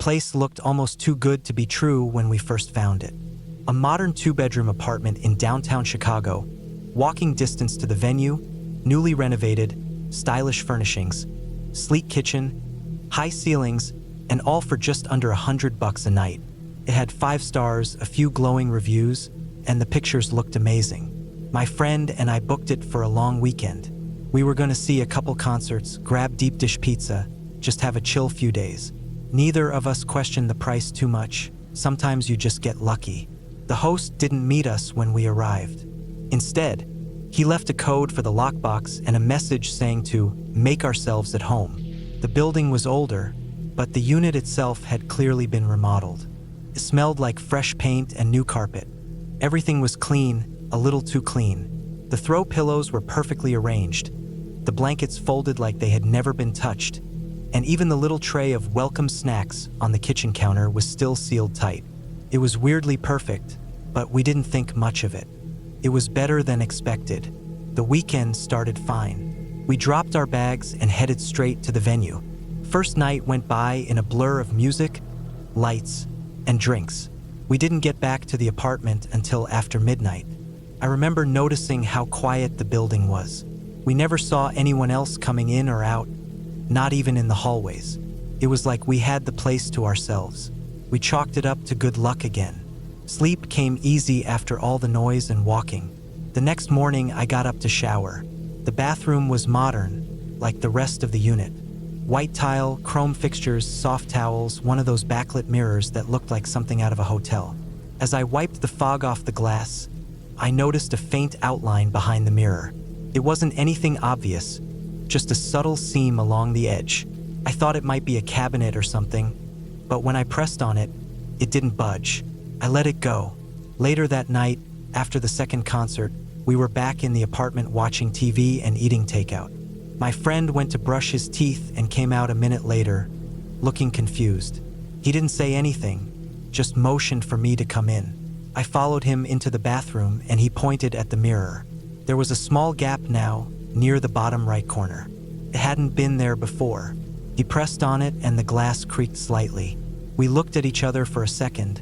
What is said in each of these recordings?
place looked almost too good to be true when we first found it. A modern 2-bedroom apartment in downtown Chicago, walking distance to the venue, newly renovated, stylish furnishings, sleek kitchen, high ceilings, and all for just under $100 a night. It had 5 stars, a few glowing reviews, and the pictures looked amazing. My friend and I booked it for a long weekend. We were going to see a couple concerts, grab deep dish pizza, just have a chill few days. Neither of us questioned the price too much. Sometimes you just get lucky. The host didn't meet us when we arrived. Instead, he left a code for the lockbox and a message saying to make ourselves at home. The building was older, but the unit itself had clearly been remodeled. It smelled like fresh paint and new carpet. Everything was clean, a little too clean. The throw pillows were perfectly arranged, the blankets folded like they had never been touched, and even the little tray of welcome snacks on the kitchen counter was still sealed tight. It was weirdly perfect, but we didn't think much of it. It was better than expected. The weekend started fine. We dropped our bags and headed straight to the venue. First night went by in a blur of music, lights, and drinks. We didn't get back to the apartment until after midnight. I remember noticing how quiet the building was. We never saw anyone else coming in or out, not even in the hallways. It was like we had the place to ourselves. We chalked it up to good luck again. Sleep came easy after all the noise and walking. The next morning, I got up to shower. The bathroom was modern, like the rest of the unit. White tile, chrome fixtures, soft towels, one of those backlit mirrors that looked like something out of a hotel. As I wiped the fog off the glass, I noticed a faint outline behind the mirror. It wasn't anything obvious, just a subtle seam along the edge. I thought it might be a cabinet or something, but when I pressed on it, it didn't budge. I let it go. Later that night, after the second concert, we were back in the apartment watching TV and eating takeout. My friend went to brush his teeth and came out a minute later, looking confused. He didn't say anything, just motioned for me to come in. I followed him into the bathroom and he pointed at the mirror. There was a small gap now, near the bottom right corner. It hadn't been there before. He pressed on it and the glass creaked slightly. We looked at each other for a second,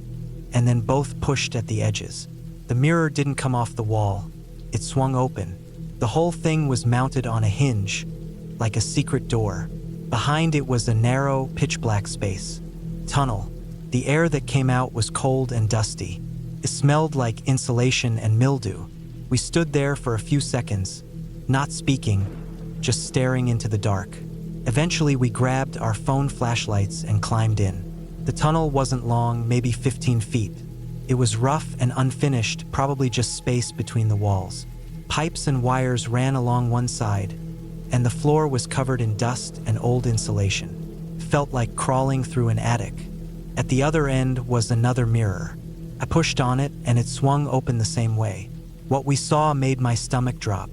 and then both pushed at the edges. The mirror didn't come off the wall. It swung open. The whole thing was mounted on a hinge, like a secret door. Behind it was a narrow, pitch-black space. Tunnel. The air that came out was cold and dusty. It smelled like insulation and mildew. We stood there for a few seconds, not speaking, just staring into the dark. Eventually, we grabbed our phone flashlights and climbed in. The tunnel wasn't long, maybe 15 feet. It was rough and unfinished, probably just space between the walls. Pipes and wires ran along one side, and the floor was covered in dust and old insulation. It felt like crawling through an attic. At the other end was another mirror. I pushed on it, and it swung open the same way. What we saw made my stomach drop.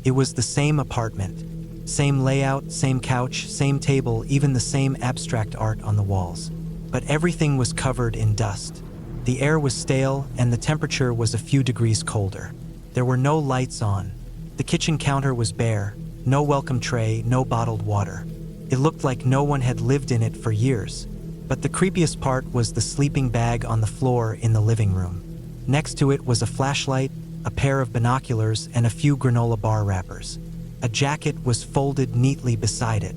It was the same apartment. Same layout, same couch, same table, even the same abstract art on the walls. But everything was covered in dust. The air was stale, and the temperature was a few degrees colder. There were no lights on. The kitchen counter was bare, no welcome tray, no bottled water. It looked like no one had lived in it for years. But the creepiest part was the sleeping bag on the floor in the living room. Next to it was a flashlight, a pair of binoculars, and a few granola bar wrappers. A jacket was folded neatly beside it.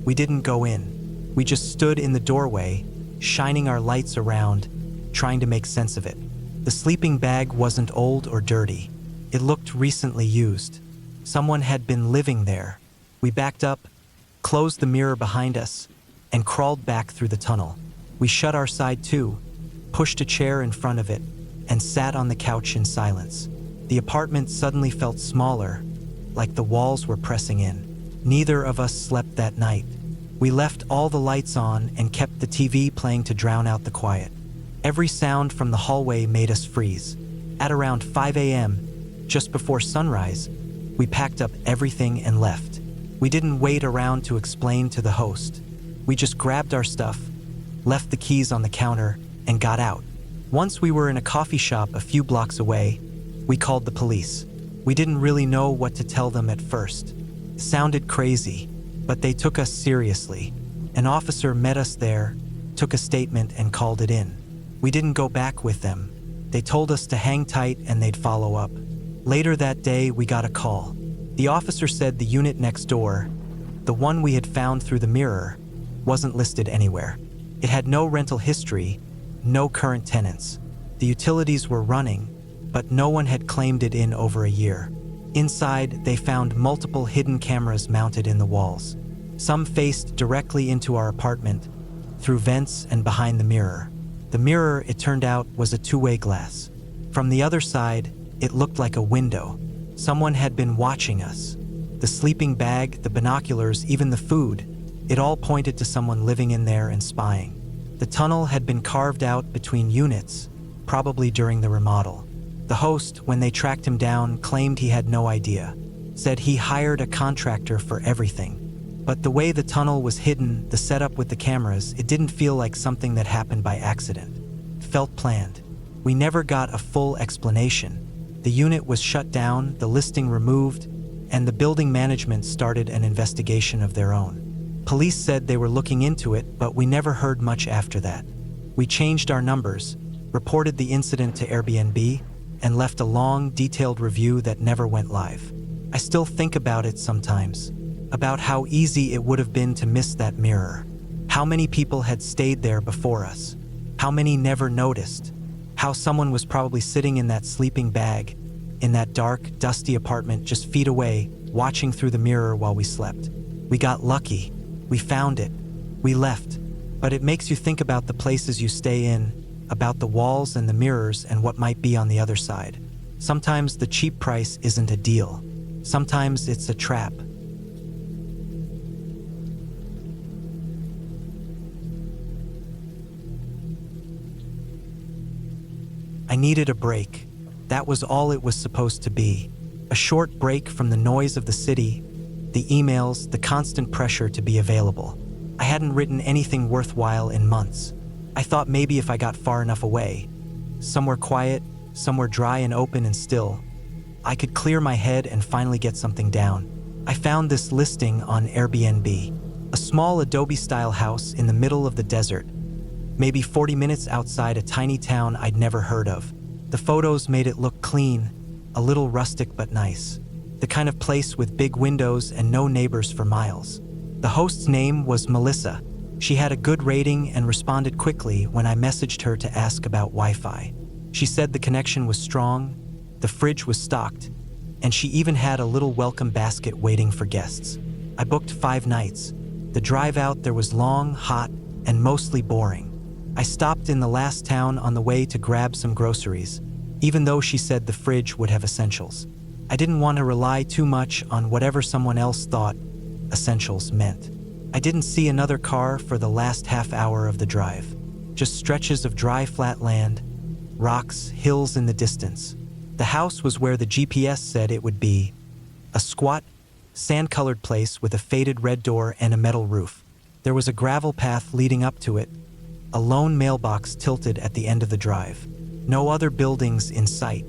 We didn't go in. We just stood in the doorway, shining our lights around, trying to make sense of it. The sleeping bag wasn't old or dirty. It looked recently used. Someone had been living there. We backed up, closed the mirror behind us, and crawled back through the tunnel. We shut our side too, pushed a chair in front of it, and sat on the couch in silence. The apartment suddenly felt smaller, like the walls were pressing in. Neither of us slept that night. We left all the lights on and kept the TV playing to drown out the quiet. Every sound from the hallway made us freeze. At around 5 a.m., just before sunrise, we packed up everything and left. We didn't wait around to explain to the host. We just grabbed our stuff, left the keys on the counter, and got out. Once we were in a coffee shop a few blocks away, we called the police. We didn't really know what to tell them at first. It sounded crazy, but they took us seriously. An officer met us there, took a statement and called it in. We didn't go back with them. They told us to hang tight and they'd follow up. Later that day, we got a call. The officer said the unit next door, the one we had found through the mirror, wasn't listed anywhere. It had no rental history, no current tenants. The utilities were running, but no one had claimed it in over a year. Inside, they found multiple hidden cameras mounted in the walls. Some faced directly into our apartment, through vents and behind the mirror. The mirror, it turned out, was a two-way glass. From the other side, it looked like a window. Someone had been watching us. The sleeping bag, the binoculars, even the food, it all pointed to someone living in there and spying. The tunnel had been carved out between units, probably during the remodel. The host, when they tracked him down, claimed he had no idea. Said he hired a contractor for everything. But the way the tunnel was hidden, the setup with the cameras, it didn't feel like something that happened by accident. It felt planned. We never got a full explanation. The unit was shut down, the listing removed, and the building management started an investigation of their own. Police said they were looking into it, but we never heard much after that. We changed our numbers, reported the incident to Airbnb, and left a long, detailed review that never went live. I still think about it sometimes, about how easy it would have been to miss that mirror. How many people had stayed there before us? How many never noticed? How someone was probably sitting in that sleeping bag, in that dark, dusty apartment just feet away, watching through the mirror while we slept. We got lucky. We found it. We left. But it makes you think about the places you stay in, about the walls and the mirrors and what might be on the other side. Sometimes the cheap price isn't a deal. Sometimes it's a trap. I needed a break. That was all it was supposed to be. A short break from the noise of the city, the emails, the constant pressure to be available. I hadn't written anything worthwhile in months. I thought maybe if I got far enough away, somewhere quiet, somewhere dry and open and still, I could clear my head and finally get something down. I found this listing on Airbnb, a small Adobe-style house in the middle of the desert, maybe 40 minutes outside a tiny town I'd never heard of. The photos made it look clean, a little rustic but nice. The kind of place with big windows and no neighbors for miles. The host's name was Melissa. She had a good rating and responded quickly when I messaged her to ask about Wi-Fi. She said the connection was strong, the fridge was stocked, and she even had a little welcome basket waiting for guests. I booked 5 nights. The drive out there was long, hot, and mostly boring. I stopped in the last town on the way to grab some groceries, even though she said the fridge would have essentials. I didn't want to rely too much on whatever someone else thought essentials meant. I didn't see another car for the last half hour of the drive. Just stretches of dry, flat land, rocks, hills in the distance. The house was where the GPS said it would be. A squat, sand-colored place with a faded red door and a metal roof. There was a gravel path leading up to it, a lone mailbox tilted at the end of the drive. No other buildings in sight.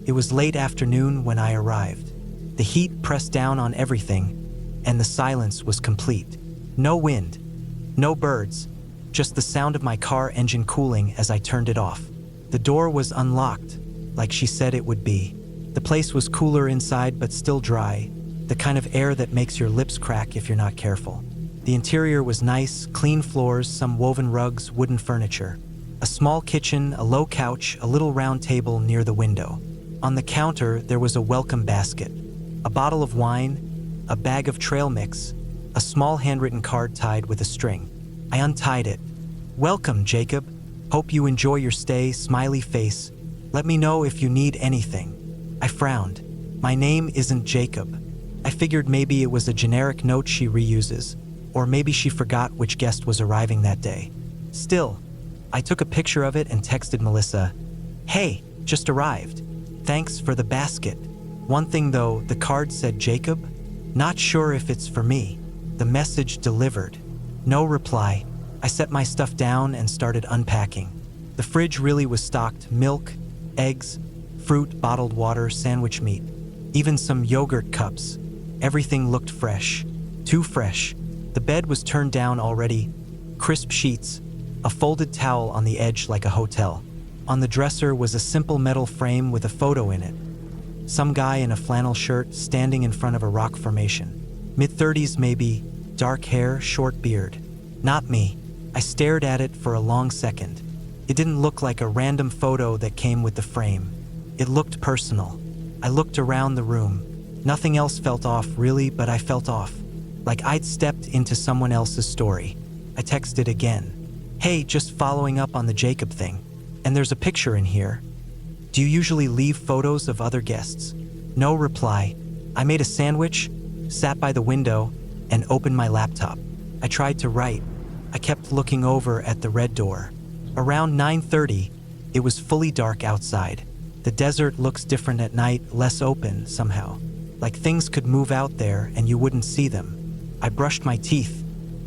It was late afternoon when I arrived. The heat pressed down on everything, and the silence was complete. No wind, no birds, just the sound of my car engine cooling as I turned it off. The door was unlocked, like she said it would be. The place was cooler inside but still dry, the kind of air that makes your lips crack if you're not careful. The interior was nice, clean floors, some woven rugs, wooden furniture. A small kitchen, a low couch, a little round table near the window. On the counter, there was a welcome basket, a bottle of wine, a bag of trail mix, a small handwritten card tied with a string. I untied it. "Welcome, Jacob. Hope you enjoy your stay, smiley face. Let me know if you need anything." I frowned. My name isn't Jacob. I figured maybe it was a generic note she reuses, or maybe she forgot which guest was arriving that day. Still, I took a picture of it and texted Melissa, "Hey, just arrived. Thanks for the basket. One thing though, the card said Jacob. Not sure if it's for me." The message delivered. No reply. I set my stuff down and started unpacking. The fridge really was stocked: milk, eggs, fruit, bottled water, sandwich meat, even some yogurt cups. Everything looked fresh. Too fresh. The bed was turned down already. Crisp sheets, a folded towel on the edge like a hotel. On the dresser was a simple metal frame with a photo in it. Some guy in a flannel shirt standing in front of a rock formation. Mid-30s maybe, dark hair, short beard. Not me. I stared at it for a long second. It didn't look like a random photo that came with the frame. It looked personal. I looked around the room. Nothing else felt off really, but I felt off. Like I'd stepped into someone else's story. I texted again. Hey, just following up on the Jacob thing. And there's a picture in here. Do you usually leave photos of other guests? No reply. I made a sandwich, sat by the window, and opened my laptop. I tried to write. I kept looking over at the red door. Around 9:30, it was fully dark outside. The desert looks different at night, less open somehow. Like things could move out there and you wouldn't see them. I brushed my teeth,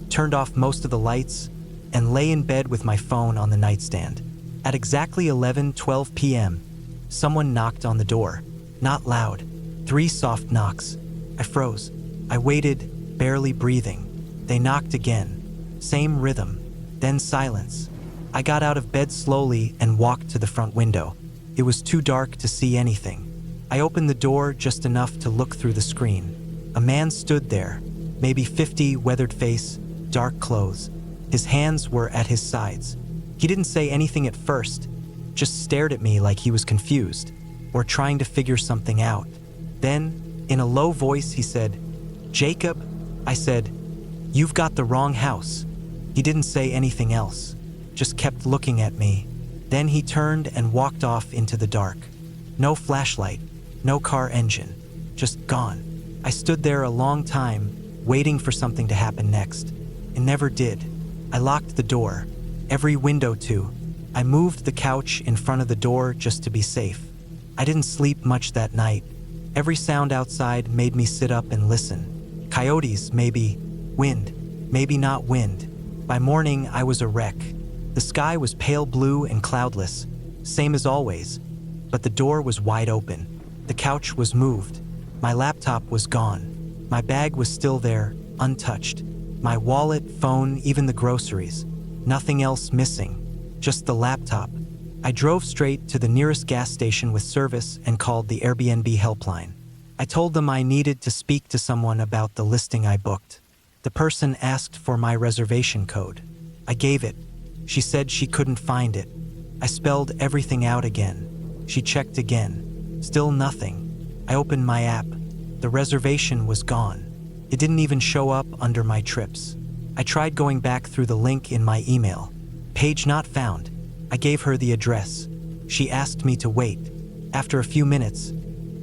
turned off most of the lights, and lay in bed with my phone on the nightstand. At exactly 11:12 p.m., someone knocked on the door. Not loud. 3 soft knocks. I froze. I waited, barely breathing. They knocked again. Same rhythm. Then silence. I got out of bed slowly and walked to the front window. It was too dark to see anything. I opened the door just enough to look through the screen. A man stood there, maybe 50, weathered face, dark clothes. His hands were at his sides. He didn't say anything at first, just stared at me like he was confused or trying to figure something out. Then, in a low voice, he said, "Jacob?" I said, "You've got the wrong house." He didn't say anything else, just kept looking at me. Then he turned and walked off into the dark. No flashlight, no car engine, just gone. I stood there a long time, waiting for something to happen next. It never did. I locked the door, every window too. I moved the couch in front of the door just to be safe. I didn't sleep much that night. Every sound outside made me sit up and listen. Coyotes, maybe. Wind, maybe not wind. By morning, I was a wreck. The sky was pale blue and cloudless, same as always, but the door was wide open. The couch was moved. My laptop was gone. My bag was still there, untouched. My wallet, phone, even the groceries. Nothing else missing, just the laptop. I drove straight to the nearest gas station with service and called the Airbnb helpline. I told them I needed to speak to someone about the listing I booked. The person asked for my reservation code. I gave it. She said she couldn't find it. I spelled everything out again. She checked again. Still nothing. I opened my app. The reservation was gone. It didn't even show up under my trips. I tried going back through the link in my email. Page not found. I gave her the address. She asked me to wait. After a few minutes,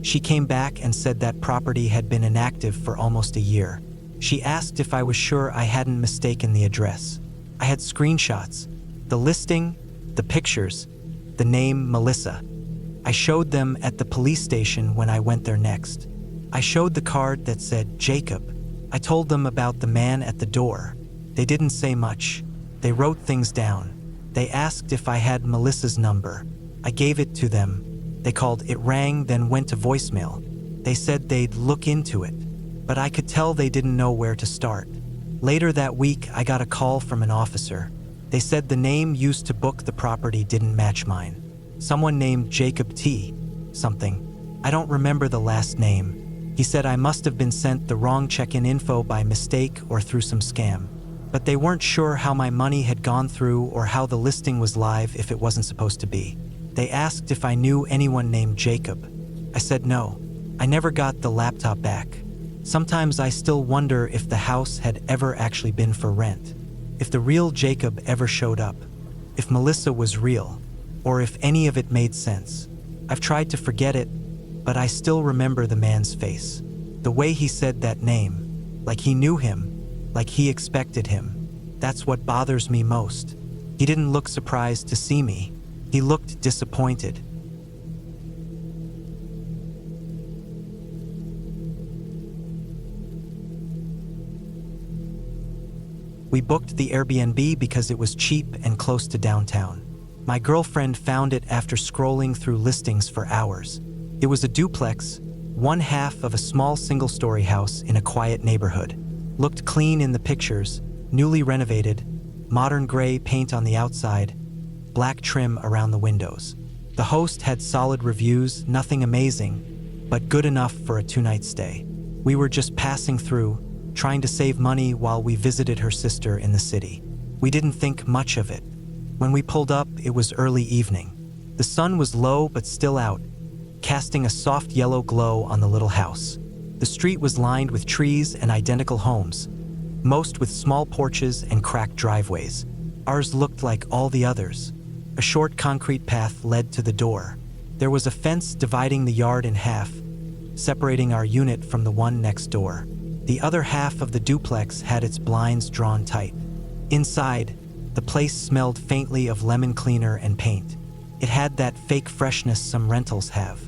she came back and said that property had been inactive for almost a year. She asked if I was sure I hadn't mistaken the address. I had screenshots, the listing, the pictures, the name Melissa. I showed them at the police station when I went there next. I showed the card that said Jacob. I told them about the man at the door. They didn't say much. They wrote things down. They asked if I had Melissa's number. I gave it to them. They called, it rang, then went to voicemail. They said they'd look into it, but I could tell they didn't know where to start. Later that week, I got a call from an officer. They said the name used to book the property didn't match mine. Someone named Jacob T. something. I don't remember the last name. He said I must have been sent the wrong check-in info by mistake or through some scam. But they weren't sure how my money had gone through or how the listing was live if it wasn't supposed to be. They asked if I knew anyone named Jacob. I said no. I never got the laptop back. Sometimes I still wonder if the house had ever actually been for rent, if the real Jacob ever showed up, if Melissa was real, or if any of it made sense. I've tried to forget it, but I still remember the man's face. The way he said that name, like he knew him, like he expected him. That's what bothers me most. He didn't look surprised to see me. He looked disappointed. We booked the Airbnb because it was cheap and close to downtown. My girlfriend found it after scrolling through listings for hours. It was a duplex, one half of a small single-story house in a quiet neighborhood. Looked clean in the pictures, newly renovated, modern gray paint on the outside, black trim around the windows. The host had solid reviews, nothing amazing, but good enough for a 2-night stay. We were just passing through, trying to save money while we visited her sister in the city. We didn't think much of it. When we pulled up, it was early evening. The sun was low but still out, casting a soft yellow glow on the little house. The street was lined with trees and identical homes, most with small porches and cracked driveways. Ours looked like all the others. A short concrete path led to the door. There was a fence dividing the yard in half, separating our unit from the one next door. The other half of the duplex had its blinds drawn tight. Inside, the place smelled faintly of lemon cleaner and paint. It had that fake freshness some rentals have.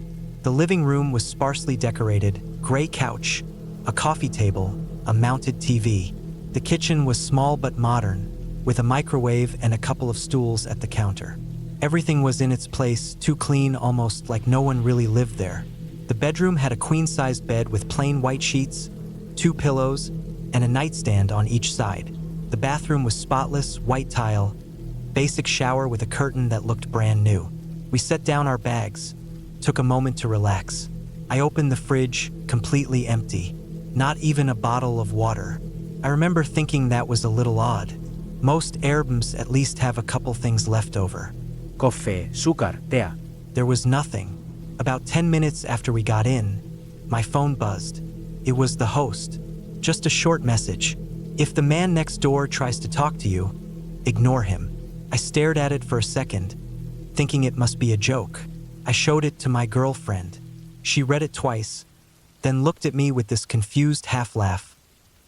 The living room was sparsely decorated, gray couch, a coffee table, a mounted TV. The kitchen was small but modern, with a microwave and a couple of stools at the counter. Everything was in its place, too clean almost like no one really lived there. The bedroom had a queen-sized bed with plain white sheets, 2 pillows, and a nightstand on each side. The bathroom was spotless, white tile, basic shower with a curtain that looked brand new. We set down our bags, took a moment to relax. I opened the fridge, completely empty. Not even a bottle of water. I remember thinking that was a little odd. Most AIRBNBs at least have a couple things left over. Coffee, sugar, tea. There was nothing. About 10 minutes after we got in, my phone buzzed. It was the host. Just a short message. If the man next door tries to talk to you, ignore him. I stared at it for a second, thinking it must be a joke. I showed it to my girlfriend. She read it twice, then looked at me with this confused half-laugh,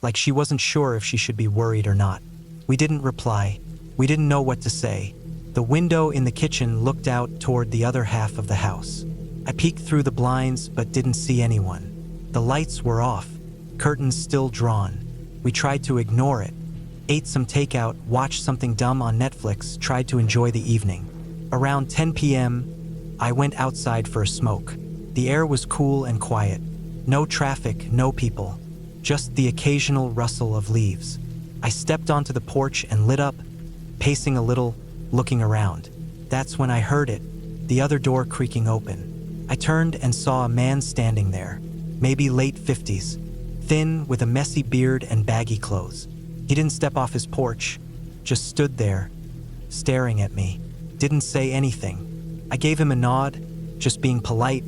like she wasn't sure if she should be worried or not. We didn't reply. We didn't know what to say. The window in the kitchen looked out toward the other half of the house. I peeked through the blinds but didn't see anyone. The lights were off, curtains still drawn. We tried to ignore it, ate some takeout, watched something dumb on Netflix, tried to enjoy the evening. Around 10 p.m., I went outside for a smoke. The air was cool and quiet. No traffic, no people, just the occasional rustle of leaves. I stepped onto the porch and lit up, pacing a little, looking around. That's when I heard it, the other door creaking open. I turned and saw a man standing there, maybe late 50s, thin, with a messy beard and baggy clothes. He didn't step off his porch, just stood there, staring at me. Didn't say anything. I gave him a nod, just being polite,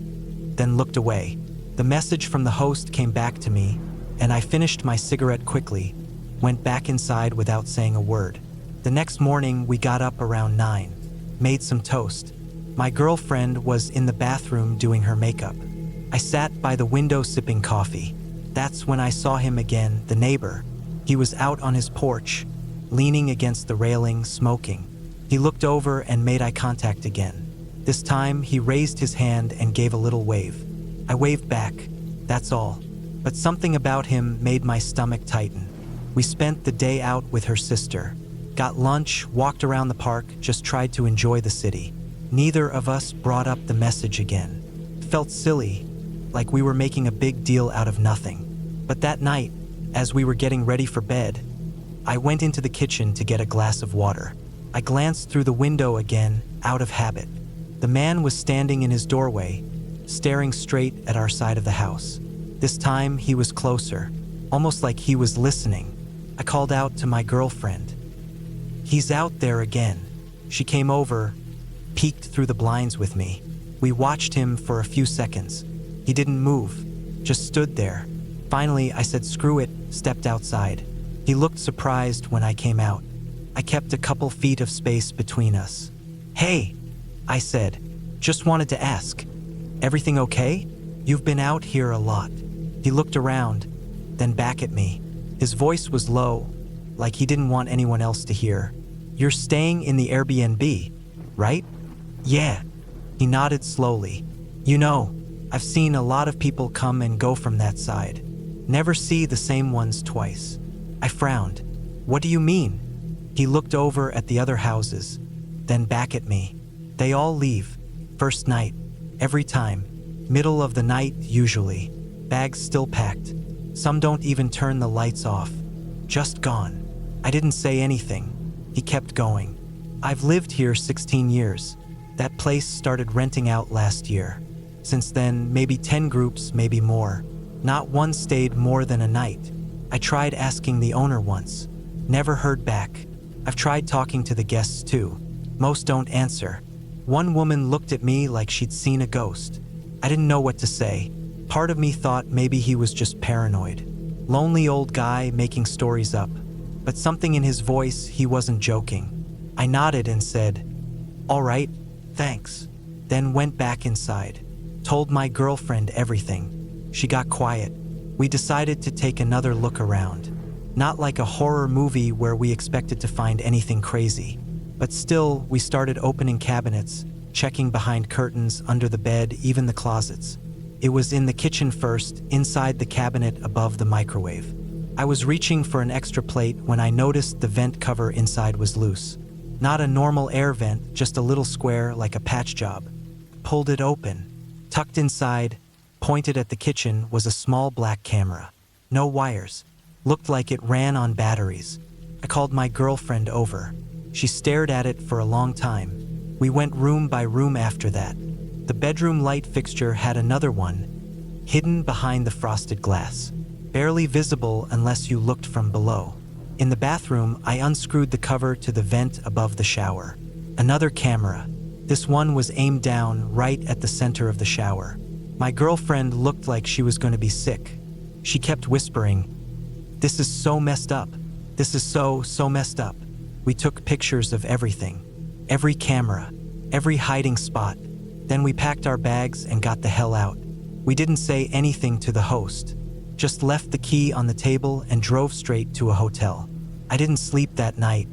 then looked away. The message from the host came back to me, and I finished my cigarette quickly, went back inside without saying a word. The next morning, we got up around 9, made some toast. My girlfriend was in the bathroom doing her makeup. I sat by the window sipping coffee. That's when I saw him again, the neighbor. He was out on his porch, leaning against the railing, smoking. He looked over and made eye contact again. This time, he raised his hand and gave a little wave. I waved back, that's all. But something about him made my stomach tighten. We spent the day out with her sister. Got lunch, walked around the park, just tried to enjoy the city. Neither of us brought up the message again. Felt silly, like we were making a big deal out of nothing. But that night, as we were getting ready for bed, I went into the kitchen to get a glass of water. I glanced through the window again, out of habit. The man was standing in his doorway, staring straight at our side of the house. This time, he was closer, almost like he was listening. I called out to my girlfriend. "He's out there again." She came over, peeked through the blinds with me. We watched him for a few seconds. He didn't move, just stood there. Finally, I said screw it, stepped outside. He looked surprised when I came out. I kept a couple feet of space between us. "Hey," I said, "just wanted to ask. Everything okay? You've been out here a lot." He looked around, then back at me. His voice was low, like he didn't want anyone else to hear. "You're staying in the Airbnb, right?" "Yeah." He nodded slowly. "You know, I've seen a lot of people come and go from that side. Never see the same ones twice." I frowned. "What do you mean?" He looked over at the other houses, then back at me. "They all leave. First night. Every time. Middle of the night, usually. Bags still packed. Some don't even turn the lights off. Just gone." I didn't say anything. He kept going. I've lived here 16 years. That place started renting out last year. Since then, maybe 10 groups, maybe more. Not one stayed more than a night. I tried asking the owner once. Never heard back. I've tried talking to the guests too. Most don't answer. One woman looked at me like she'd seen a ghost. I didn't know what to say. Part of me thought maybe he was just paranoid. Lonely old guy making stories up. But something in his voice, he wasn't joking. I nodded and said, "All right, thanks." Then went back inside. Told my girlfriend everything. She got quiet. We decided to take another look around. Not like a horror movie where we expected to find anything crazy. But still, we started opening cabinets, checking behind curtains, under the bed, even the closets. It was in the kitchen first, inside the cabinet above the microwave. I was reaching for an extra plate when I noticed the vent cover inside was loose. Not a normal air vent, just a little square like a patch job. Pulled it open. Tucked inside, pointed at the kitchen, was a small black camera. No wires. Looked like it ran on batteries. I called my girlfriend over. She stared at it for a long time. We went room by room after that. The bedroom light fixture had another one, hidden behind the frosted glass. Barely visible unless you looked from below. In the bathroom, I unscrewed the cover to the vent above the shower. Another camera. This one was aimed down right at the center of the shower. My girlfriend looked like she was going to be sick. She kept whispering, "This is so messed up. This is so messed up." We took pictures of everything. Every camera. Every hiding spot. Then we packed our bags and got the hell out. We didn't say anything to the host. Just left the key on the table and drove straight to a hotel. I didn't sleep that night.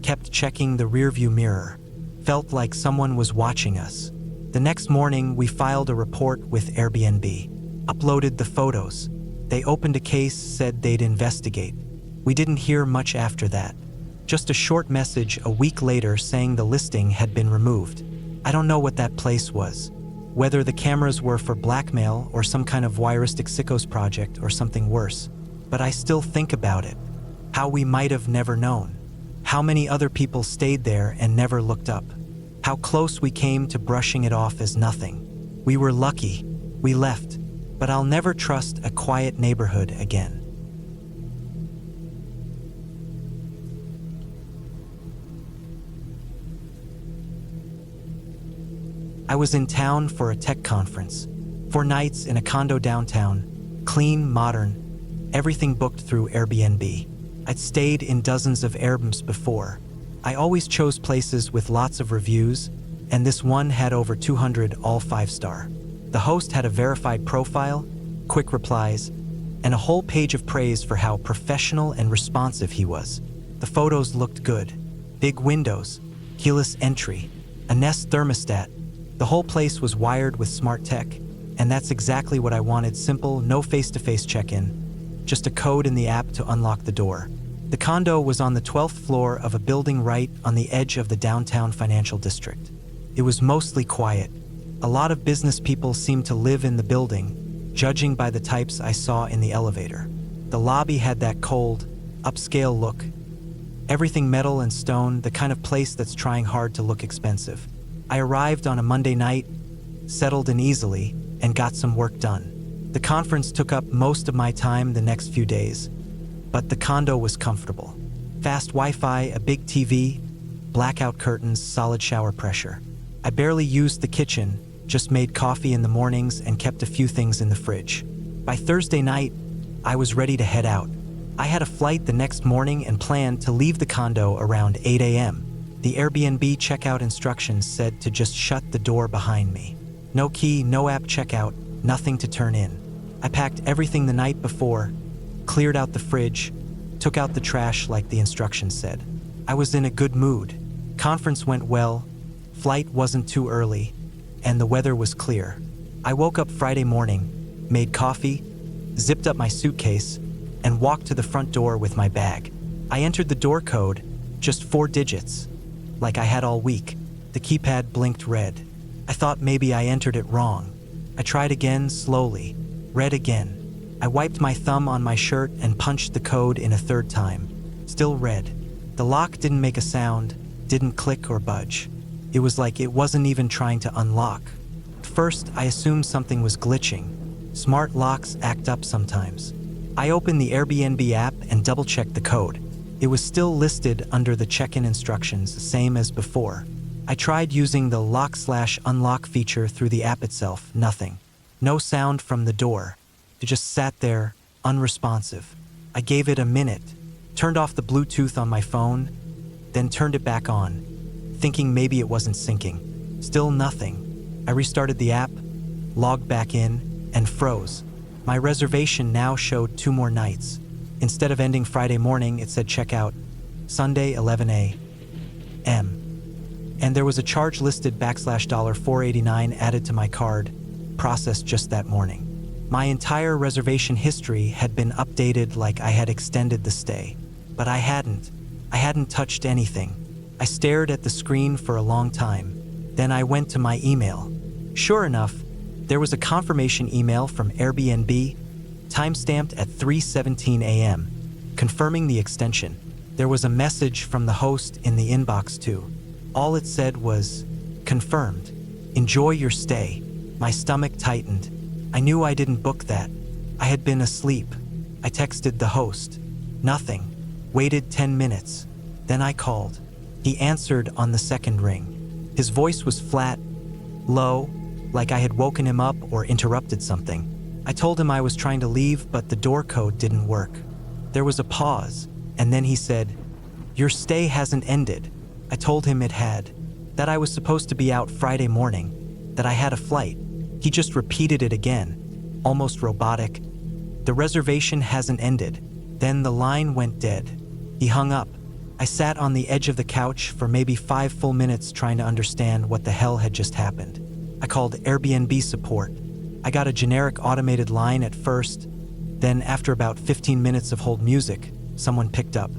Kept checking the rearview mirror. Felt like someone was watching us. The next morning, we filed a report with Airbnb. Uploaded the photos. They opened a case, said they'd investigate. We didn't hear much after that. Just a short message a week later saying the listing had been removed. I don't know what that place was. Whether the cameras were for blackmail or some kind of voyeuristic sickos project or something worse. But I still think about it. How we might have never known. How many other people stayed there and never looked up. How close we came to brushing it off as nothing. We were lucky. We left. But I'll never trust a quiet neighborhood again. I was in town for a tech conference. 4 nights in a condo downtown. Clean, modern. Everything booked through Airbnb. I'd stayed in dozens of Airbnbs before. I always chose places with lots of reviews, and this one had over 200, all 5-star. The host had a verified profile, quick replies, and a whole page of praise for how professional and responsive he was. The photos looked good. Big windows, keyless entry, a Nest thermostat. The whole place was wired with smart tech, and that's exactly what I wanted. Simple, no face-to-face check-in, just a code in the app to unlock the door. The condo was on the 12th floor of a building right on the edge of the downtown financial district. It was mostly quiet. A lot of business people seemed to live in the building, judging by the types I saw in the elevator. The lobby had that cold, upscale look. Everything metal and stone, the kind of place that's trying hard to look expensive. I arrived on a Monday night, settled in easily, and got some work done. The conference took up most of my time the next few days, but the condo was comfortable. Fast Wi-Fi, a big TV, blackout curtains, solid shower pressure. I barely used the kitchen, just made coffee in the mornings and kept a few things in the fridge. By Thursday night, I was ready to head out. I had a flight the next morning and planned to leave the condo around 8 a.m. The Airbnb checkout instructions said to just shut the door behind me. No key, no app checkout, nothing to turn in. I packed everything the night before, cleared out the fridge, took out the trash like the instructions said. I was in a good mood. Conference went well, flight wasn't too early, and the weather was clear. I woke up Friday morning, made coffee, zipped up my suitcase, and walked to the front door with my bag. I entered the door code, just 4 digits. Like I had all week. The keypad blinked red. I thought maybe I entered it wrong. I tried again, slowly. Red again. I wiped my thumb on my shirt and punched the code in a 3rd time. Still red. The lock didn't make a sound, didn't click or budge. It was like it wasn't even trying to unlock. At first, I assumed something was glitching. Smart locks act up sometimes. I opened the Airbnb app and double-checked the code. It was still listed under the check-in instructions, same as before. I tried using the lock/unlock feature through the app itself, nothing. No sound from the door. It just sat there, unresponsive. I gave it a minute, turned off the Bluetooth on my phone, then turned it back on, thinking maybe it wasn't syncing. Still nothing. I restarted the app, logged back in, and froze. My reservation now showed 2 more nights. Instead of ending Friday morning, it said checkout Sunday 11 a.m. And there was a charge listed $489 added to my card, processed just that morning. My entire reservation history had been updated like I had extended the stay. But I hadn't. I hadn't touched anything. I stared at the screen for a long time. Then I went to my email. Sure enough, there was a confirmation email from Airbnb, timestamped at 3:17 a.m., confirming the extension. There was a message from the host in the inbox too. All it said was, "Confirmed. Enjoy your stay." My stomach tightened. I knew I didn't book that. I had been asleep. I texted the host. Nothing. Waited 10 minutes. Then I called. He answered on the second ring. His voice was flat, low, like I had woken him up or interrupted something. I told him I was trying to leave, but the door code didn't work. There was a pause, and then he said, "Your stay hasn't ended." I told him it had, that I was supposed to be out Friday morning, that I had a flight. He just repeated it again, almost robotic. "The reservation hasn't ended." Then the line went dead. He hung up. I sat on the edge of the couch for maybe 5 full minutes trying to understand what the hell had just happened. I called Airbnb support. I got a generic automated line at first. Then after about 15 minutes of hold music, someone picked up.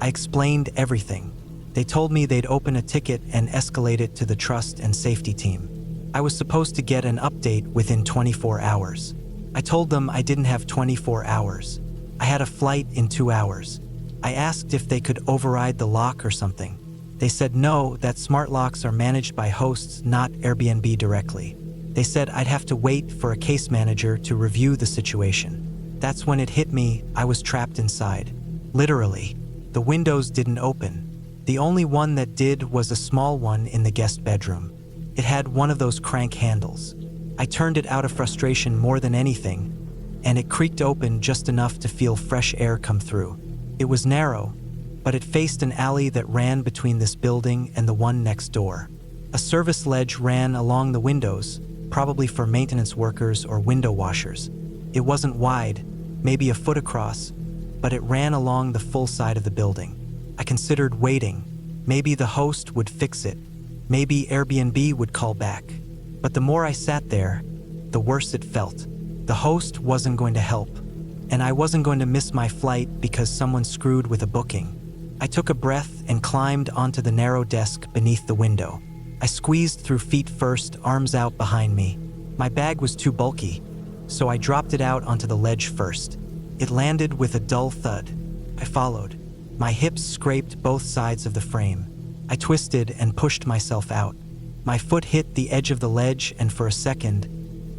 I explained everything. They told me they'd open a ticket and escalate it to the trust and safety team. I was supposed to get an update within 24 hours. I told them I didn't have 24 hours. I had a flight in 2 hours. I asked if they could override the lock or something. They said no, that smart locks are managed by hosts, not Airbnb directly. They said I'd have to wait for a case manager to review the situation. That's when it hit me, I was trapped inside. Literally. The windows didn't open. The only one that did was a small one in the guest bedroom. It had one of those crank handles. I turned it out of frustration more than anything, and it creaked open just enough to feel fresh air come through. It was narrow, but it faced an alley that ran between this building and the one next door. A service ledge ran along the windows, probably for maintenance workers or window washers. It wasn't wide, maybe a foot across, but it ran along the full side of the building. I considered waiting. Maybe the host would fix it. Maybe Airbnb would call back. But the more I sat there, the worse it felt. The host wasn't going to help, and I wasn't going to miss my flight because someone screwed with a booking. I took a breath and climbed onto the narrow desk beneath the window. I squeezed through feet first, arms out behind me. My bag was too bulky, so I dropped it out onto the ledge first. It landed with a dull thud. I followed. My hips scraped both sides of the frame. I twisted and pushed myself out. My foot hit the edge of the ledge, and for a second,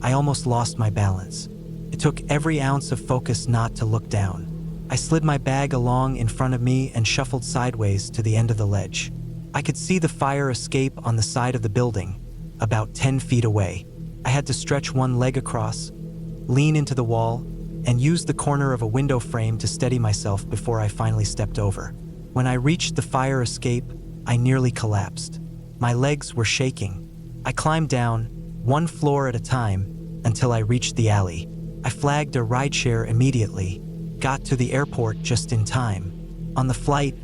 I almost lost my balance. It took every ounce of focus not to look down. I slid my bag along in front of me and shuffled sideways to the end of the ledge. I could see the fire escape on the side of the building, about 10 feet away. I had to stretch one leg across, lean into the wall, and use the corner of a window frame to steady myself before I finally stepped over. When I reached the fire escape, I nearly collapsed. My legs were shaking. I climbed down, one floor at a time, until I reached the alley. I flagged a rideshare immediately, got to the airport just in time. On the flight,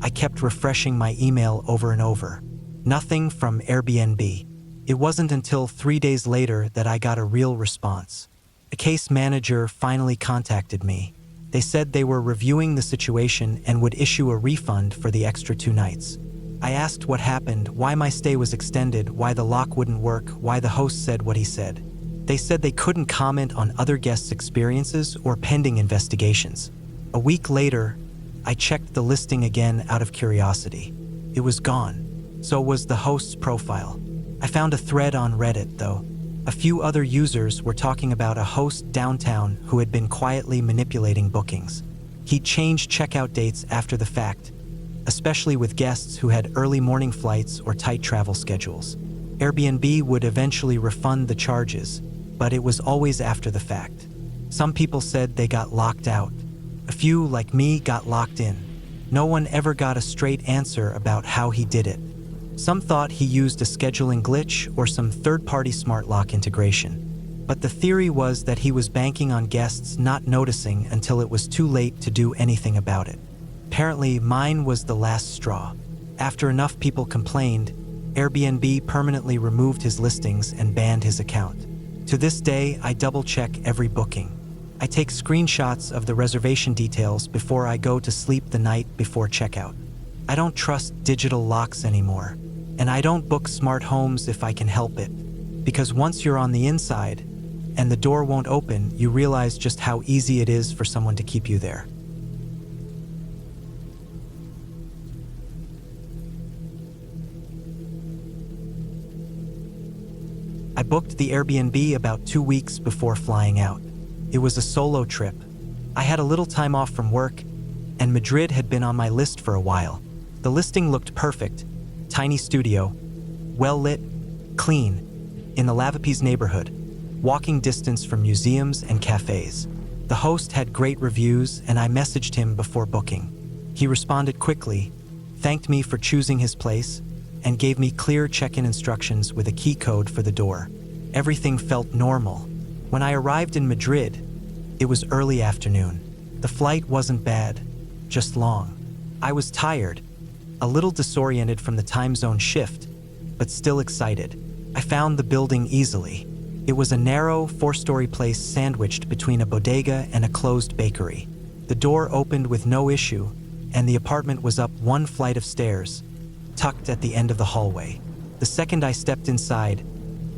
I kept refreshing my email over and over. Nothing from Airbnb. It wasn't until 3 days later that I got a real response. A case manager finally contacted me. They said they were reviewing the situation and would issue a refund for the extra 2 nights. I asked what happened, why my stay was extended, why the lock wouldn't work, why the host said what he said. They said they couldn't comment on other guests' experiences or pending investigations. A week later, I checked the listing again out of curiosity. It was gone. So was the host's profile. I found a thread on Reddit, though. A few other users were talking about a host downtown who had been quietly manipulating bookings. He'd changed checkout dates after the fact, especially with guests who had early morning flights or tight travel schedules. Airbnb would eventually refund the charges, but it was always after the fact. Some people said they got locked out. A few, like me, got locked in. No one ever got a straight answer about how he did it. Some thought he used a scheduling glitch or some third-party smart lock integration. But the theory was that he was banking on guests not noticing until it was too late to do anything about it. Apparently, mine was the last straw. After enough people complained, Airbnb permanently removed his listings and banned his account. To this day, I double-check every booking. I take screenshots of the reservation details before I go to sleep the night before checkout. I don't trust digital locks anymore, and I don't book smart homes if I can help it, because once you're on the inside and the door won't open, you realize just how easy it is for someone to keep you there. I booked the Airbnb about 2 weeks before flying out. It was a solo trip. I had a little time off from work, and Madrid had been on my list for a while. The listing looked perfect. Tiny studio, well-lit, clean, in the Lavapiés neighborhood, walking distance from museums and cafes. The host had great reviews, and I messaged him before booking. He responded quickly, thanked me for choosing his place, and gave me clear check-in instructions with a key code for the door. Everything felt normal. When I arrived in Madrid, it was early afternoon. The flight wasn't bad, just long. I was tired, a little disoriented from the time zone shift, but still excited. I found the building easily. It was a narrow, 4-story place sandwiched between a bodega and a closed bakery. The door opened with no issue, and the apartment was up 1 flight of stairs, tucked at the end of the hallway. The second I stepped inside,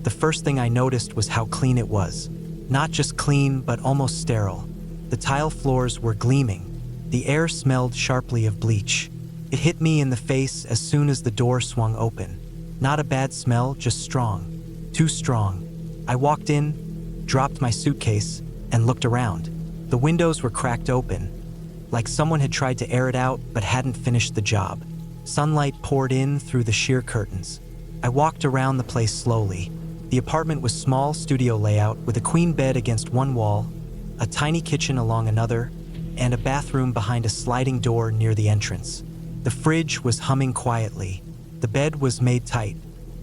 the first thing I noticed was how clean it was. Not just clean, but almost sterile. The tile floors were gleaming. The air smelled sharply of bleach. It hit me in the face as soon as the door swung open. Not a bad smell, just strong. Too strong. I walked in, dropped my suitcase, and looked around. The windows were cracked open, like someone had tried to air it out but hadn't finished the job. Sunlight poured in through the sheer curtains. I walked around the place slowly. The apartment was small studio layout with a queen bed against one wall, a tiny kitchen along another, and a bathroom behind a sliding door near the entrance. The fridge was humming quietly. The bed was made tight.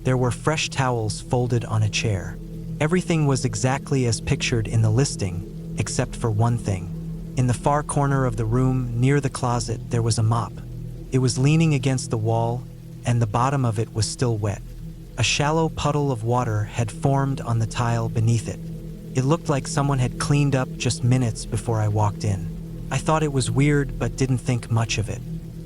There were fresh towels folded on a chair. Everything was exactly as pictured in the listing, except for one thing. In the far corner of the room, near the closet, there was a mop. It was leaning against the wall, and the bottom of it was still wet. A shallow puddle of water had formed on the tile beneath it. It looked like someone had cleaned up just minutes before I walked in. I thought it was weird, but didn't think much of it.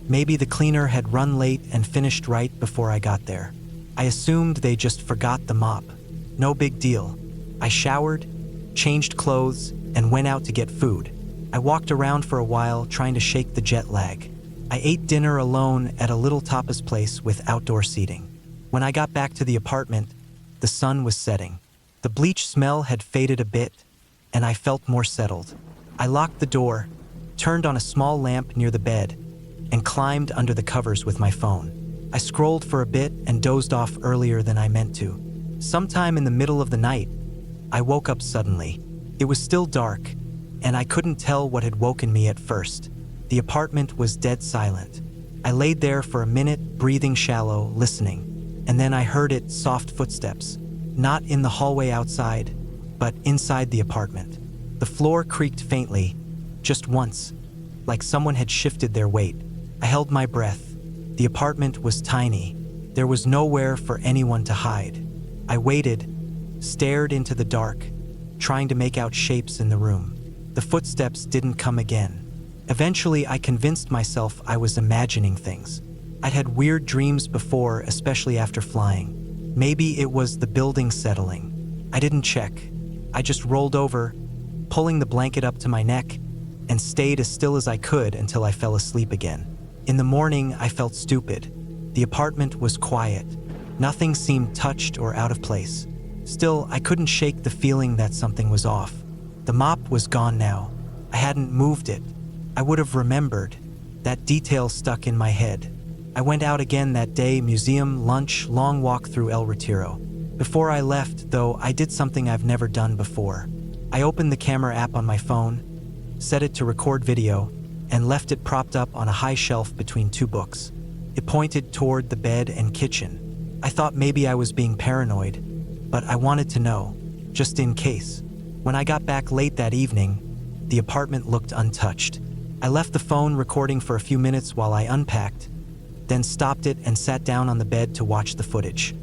Maybe the cleaner had run late and finished right before I got there. I assumed they just forgot the mop. No big deal. I showered, changed clothes, and went out to get food. I walked around for a while, trying to shake the jet lag. I ate dinner alone at a little tapas place with outdoor seating. When I got back to the apartment, the sun was setting. The bleach smell had faded a bit, and I felt more settled. I locked the door, turned on a small lamp near the bed, and climbed under the covers with my phone. I scrolled for a bit and dozed off earlier than I meant to. Sometime in the middle of the night, I woke up suddenly. It was still dark, and I couldn't tell what had woken me at first. The apartment was dead silent. I laid there for a minute, breathing shallow, listening, and then I heard its soft footsteps, not in the hallway outside, but inside the apartment. The floor creaked faintly, just once, like someone had shifted their weight. I held my breath. The apartment was tiny. There was nowhere for anyone to hide. I waited, stared into the dark, trying to make out shapes in the room. The footsteps didn't come again. Eventually, I convinced myself I was imagining things. I'd had weird dreams before, especially after flying. Maybe it was the building settling. I didn't check. I just rolled over, pulling the blanket up to my neck, and stayed as still as I could until I fell asleep again. In the morning, I felt stupid. The apartment was quiet. Nothing seemed touched or out of place. Still, I couldn't shake the feeling that something was off. The mop was gone now. I hadn't moved it. I would have remembered. That detail stuck in my head. I went out again that day, museum, lunch, long walk through El Retiro. Before I left, though, I did something I've never done before. I opened the camera app on my phone, set it to record video, and left it propped up on a high shelf between two books. It pointed toward the bed and kitchen. I thought maybe I was being paranoid, but I wanted to know, just in case. When I got back late that evening, the apartment looked untouched. I left the phone recording for a few minutes while I unpacked, then stopped it and sat down on the bed to watch the footage.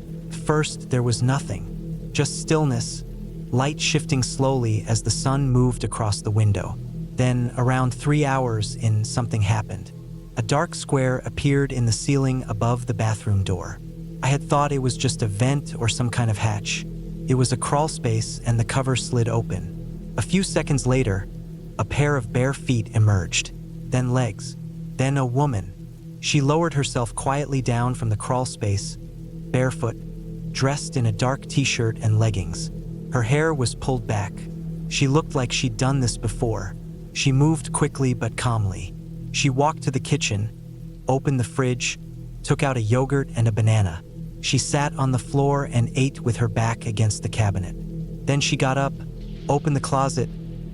First, there was nothing, just stillness, light shifting slowly as the sun moved across the window. Then, around 3 hours in, something happened. A dark square appeared in the ceiling above the bathroom door. I had thought it was just a vent or some kind of hatch. It was a crawl space and the cover slid open. A few seconds later, a pair of bare feet emerged, then legs, then a woman. She lowered herself quietly down from the crawl space, barefoot, dressed in a dark t-shirt and leggings. Her hair was pulled back. She looked like she'd done this before. She moved quickly but calmly. She walked to the kitchen, opened the fridge, took out a yogurt and a banana. She sat on the floor and ate with her back against the cabinet. Then she got up, opened the closet,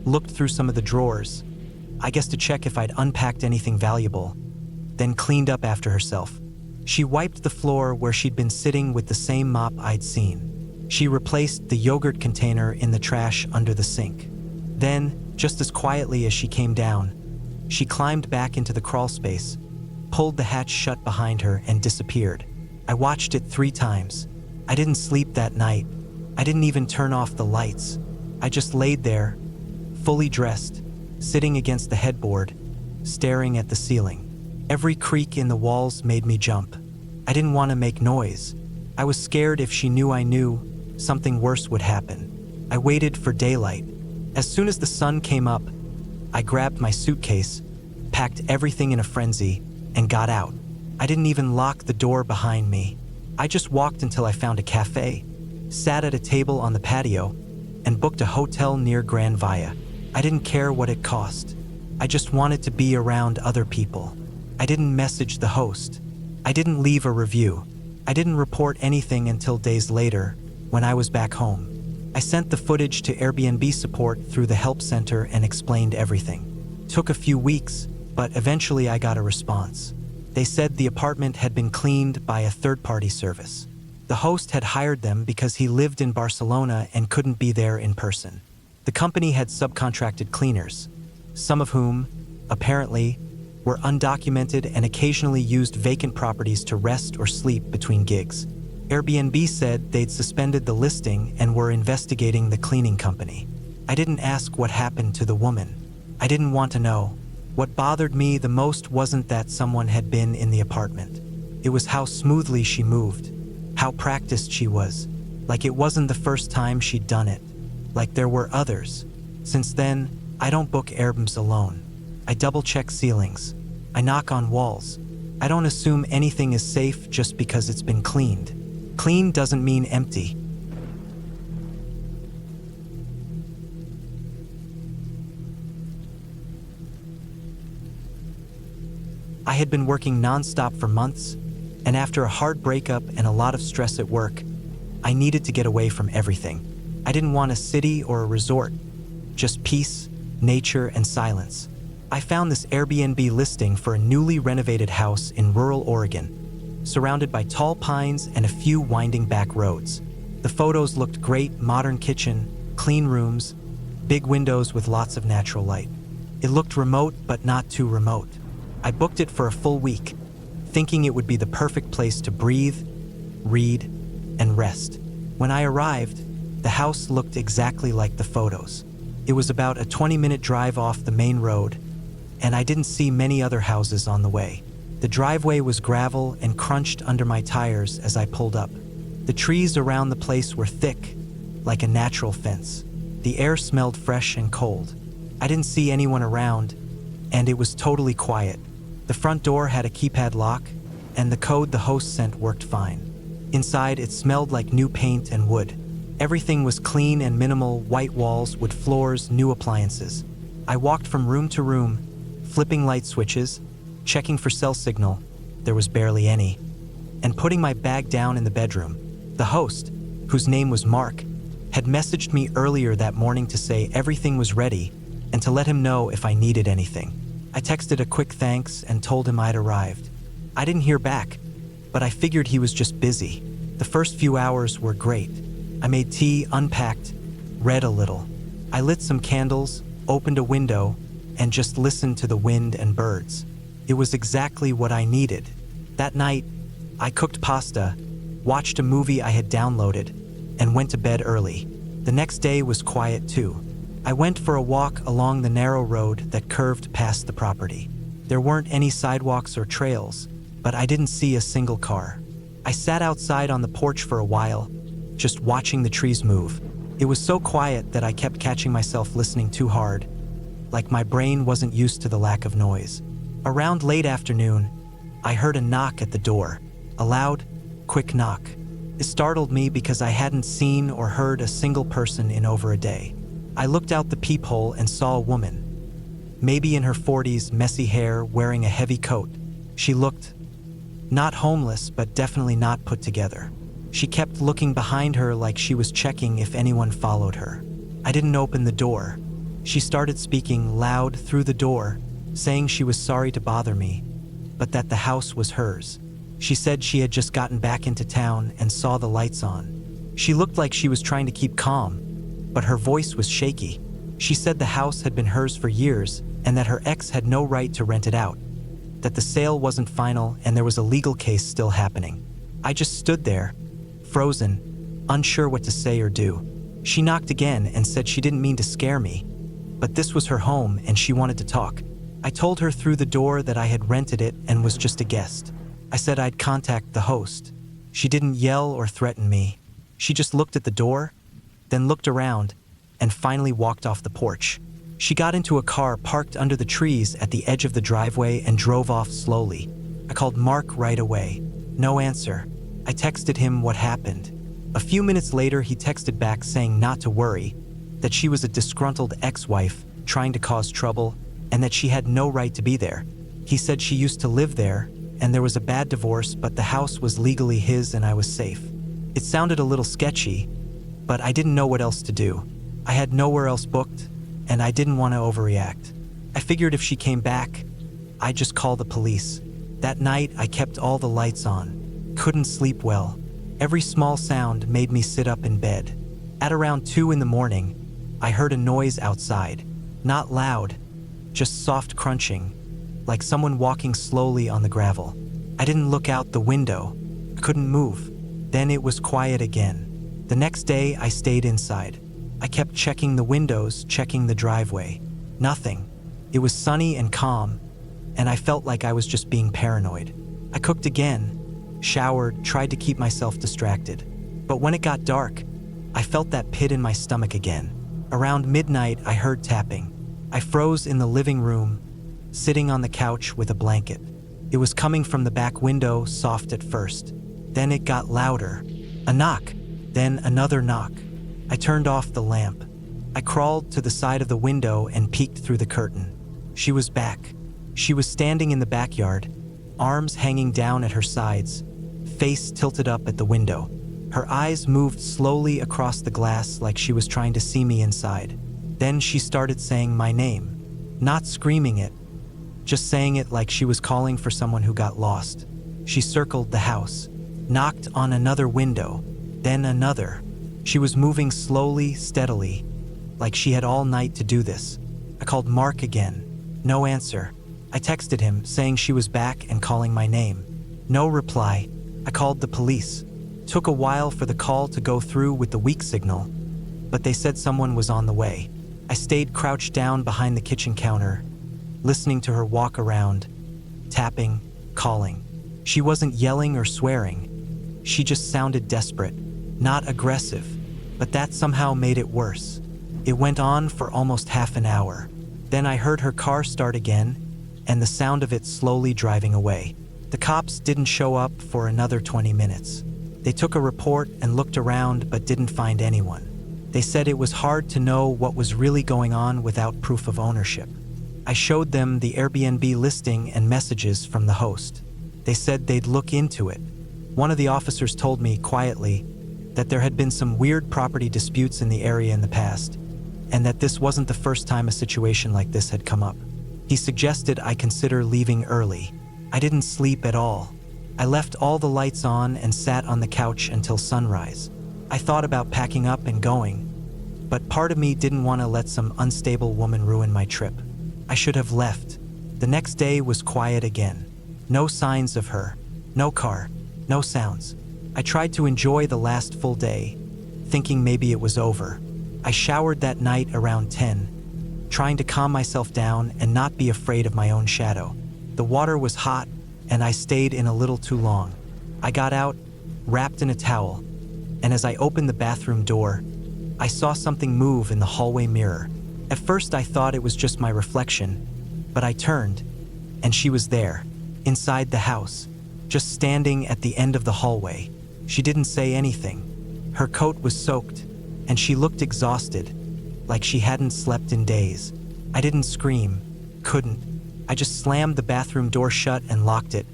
looked through some of the drawers, I guess to check if I'd unpacked anything valuable, then cleaned up after herself. She wiped the floor where she'd been sitting with the same mop I'd seen. She replaced the yogurt container in the trash under the sink. Then, just as quietly as she came down, she climbed back into the crawl space, pulled the hatch shut behind her, and disappeared. I watched it 3 times. I didn't sleep that night. I didn't even turn off the lights. I just laid there, fully dressed, sitting against the headboard, staring at the ceiling. Every creak in the walls made me jump. I didn't want to make noise. I was scared if she knew I knew, something worse would happen. I waited for daylight. As soon as the sun came up, I grabbed my suitcase, packed everything in a frenzy, and got out. I didn't even lock the door behind me. I just walked until I found a cafe, sat at a table on the patio, and booked a hotel near Gran Via. I didn't care what it cost. I just wanted to be around other people. I didn't message the host. I didn't leave a review. I didn't report anything until days later, when I was back home. I sent the footage to Airbnb support through the help center and explained everything. Took a few weeks, but eventually I got a response. They said the apartment had been cleaned by a third-party service. The host had hired them because he lived in Barcelona and couldn't be there in person. The company had subcontracted cleaners, some of whom, apparently, were undocumented and occasionally used vacant properties to rest or sleep between gigs. Airbnb said they'd suspended the listing and were investigating the cleaning company. I didn't ask what happened to the woman. I didn't want to know. What bothered me the most wasn't that someone had been in the apartment. It was how smoothly she moved, how practiced she was, like it wasn't the first time she'd done it, like there were others. Since then, I don't book Airbnbs alone. I double-check ceilings. I knock on walls. I don't assume anything is safe just because it's been cleaned. Clean doesn't mean empty. I had been working non-stop for months, and after a hard breakup and a lot of stress at work, I needed to get away from everything. I didn't want a city or a resort, just peace, nature, and silence. I found this Airbnb listing for a newly renovated house in rural Oregon, surrounded by tall pines and a few winding back roads. The photos looked great: modern kitchen, clean rooms, big windows with lots of natural light. It looked remote, but not too remote. I booked it for a full week, thinking it would be the perfect place to breathe, read, and rest. When I arrived, the house looked exactly like the photos. It was about a 20-minute drive off the main road, and I didn't see many other houses on the way. The driveway was gravel and crunched under my tires as I pulled up. The trees around the place were thick, like a natural fence. The air smelled fresh and cold. I didn't see anyone around, and it was totally quiet. The front door had a keypad lock, and the code the host sent worked fine. Inside, it smelled like new paint and wood. Everything was clean and minimal: white walls, wood floors, new appliances. I walked from room to room, flipping light switches, checking for cell signal. There was barely any. And putting my bag down in the bedroom. The host, whose name was Mark, had messaged me earlier that morning to say everything was ready and to let him know if I needed anything. I texted a quick thanks and told him I'd arrived. I didn't hear back, but I figured he was just busy. The first few hours were great. I made tea, unpacked, read a little. I lit some candles, opened a window, and just listened to the wind and birds. It was exactly what I needed. That night, I cooked pasta, watched a movie I had downloaded, and went to bed early. The next day was quiet too. I went for a walk along the narrow road that curved past the property. There weren't any sidewalks or trails, but I didn't see a single car. I sat outside on the porch for a while, just watching the trees move. It was so quiet that I kept catching myself listening too hard, like my brain wasn't used to the lack of noise. Around late afternoon, I heard a knock at the door, a loud, quick knock. It startled me because I hadn't seen or heard a single person in over a day. I looked out the peephole and saw a woman, maybe in her 40s, messy hair, wearing a heavy coat. She looked not homeless, but definitely not put together. She kept looking behind her like she was checking if anyone followed her. I didn't open the door. She started speaking loud through the door, saying she was sorry to bother me, but that the house was hers. She said she had just gotten back into town and saw the lights on. She looked like she was trying to keep calm, but her voice was shaky. She said the house had been hers for years and that her ex had no right to rent it out, that the sale wasn't final and there was a legal case still happening. I just stood there, frozen, unsure what to say or do. She knocked again and said she didn't mean to scare me, but this was her home and she wanted to talk. I told her through the door that I had rented it and was just a guest. I said I'd contact the host. She didn't yell or threaten me. She just looked at the door, then looked around, and finally walked off the porch. She got into a car parked under the trees at the edge of the driveway and drove off slowly. I called Mark right away. No answer. I texted him what happened. A few minutes later, he texted back saying not to worry, that she was a disgruntled ex-wife trying to cause trouble, and that she had no right to be there. He said she used to live there, and there was a bad divorce, but the house was legally his and I was safe. It sounded a little sketchy, but I didn't know what else to do. I had nowhere else booked, and I didn't want to overreact. I figured if she came back, I'd just call the police. That night, I kept all the lights on. Couldn't sleep well. Every small sound made me sit up in bed. At around 2 a.m, I heard a noise outside. Not loud, just soft crunching, like someone walking slowly on the gravel. I didn't look out the window. I couldn't move. Then it was quiet again. The next day, I stayed inside. I kept checking the windows, checking the driveway. Nothing. It was sunny and calm, and I felt like I was just being paranoid. I cooked again, showered, tried to keep myself distracted. But when it got dark, I felt that pit in my stomach again. Around midnight, I heard tapping. I froze in the living room, sitting on the couch with a blanket. It was coming from the back window, soft at first. Then it got louder. A knock, then another knock. I turned off the lamp. I crawled to the side of the window and peeked through the curtain. She was back. She was standing in the backyard, arms hanging down at her sides, face tilted up at the window. Her eyes moved slowly across the glass like she was trying to see me inside. Then she started saying my name, not screaming it, just saying it like she was calling for someone who got lost. She circled the house, knocked on another window, then another. She was moving slowly, steadily, like she had all night to do this. I called Mark again. No answer. I texted him, saying she was back and calling my name. No reply. I called the police. Took a while for the call to go through with the weak signal, but they said someone was on the way. I stayed crouched down behind the kitchen counter, listening to her walk around, tapping, calling. She wasn't yelling or swearing. She just sounded desperate, not aggressive, but that somehow made it worse. It went on for almost half an hour. Then I heard her car start again, and the sound of it slowly driving away. The cops didn't show up for another 20 minutes. They took a report and looked around but didn't find anyone. They said it was hard to know what was really going on without proof of ownership. I showed them the Airbnb listing and messages from the host. They said they'd look into it. One of the officers told me quietly that there had been some weird property disputes in the area in the past, and that this wasn't the first time a situation like this had come up. He suggested I consider leaving early. I didn't sleep at all. I left all the lights on and sat on the couch until sunrise. I thought about packing up and going, but part of me didn't want to let some unstable woman ruin my trip. I should have left. The next day was quiet again. No signs of her. No car. No sounds. I tried to enjoy the last full day, thinking maybe it was over. I showered that night around 10, trying to calm myself down and not be afraid of my own shadow. The water was hot, and I stayed in a little too long. I got out, wrapped in a towel, and as I opened the bathroom door, I saw something move in the hallway mirror. At first I thought it was just my reflection, but I turned, and she was there, inside the house, just standing at the end of the hallway. She didn't say anything. Her coat was soaked, and she looked exhausted, like she hadn't slept in days. I didn't scream, couldn't. I just slammed the bathroom door shut and locked it,